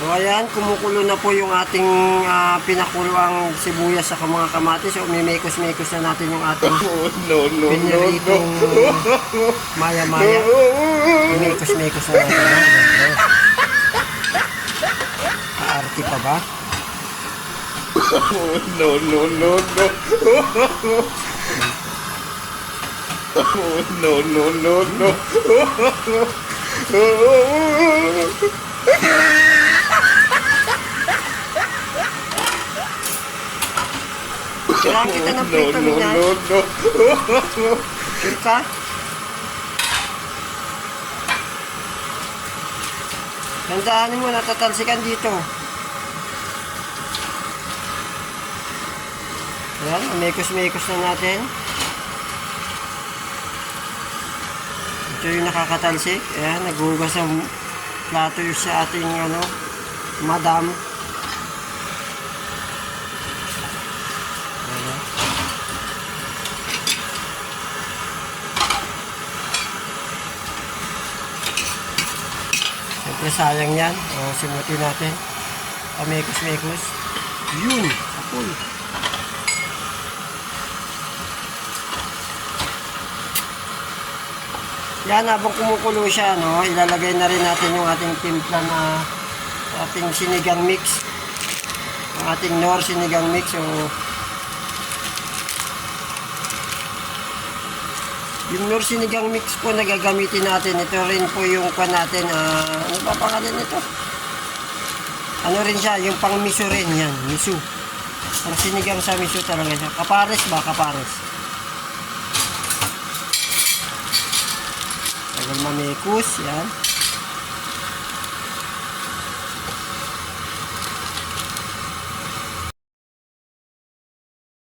So ayan, kumukulo na po yung ating pinakuloang sibuyas sa mga kamatis. So mimekos-mekos na natin yung ating piniritong maya-maya. Mimekos-mekos na natin. Kaarte pa ba? No. Kailangan kita ng prito niya. Sure ka? Tandaan mo, natatalsikan dito. Ayan, mekos-mekos na natin. Ito yung nakakatalsik. Ayan, naghugas ng plato yung sa ating madam. Ayan. Siyempre sayang yan. Simutin natin. Mekos-mekos. Yun! Apol! Yan, habang kumukulo siya, ilalagay na rin natin yung ating timpla na ating sinigang mix. Ang ating Knorr sinigang mix. So, yung Knorr sinigang mix po na gagamitin natin. Ito rin po yung pan natin. Ano ba pangalan nito? Ano rin siya? Yung pang miso rin. Yan, miso. Ang sinigang sa miso talaga siya. Kapares ba? Kapares. Tagal mamekos, yan.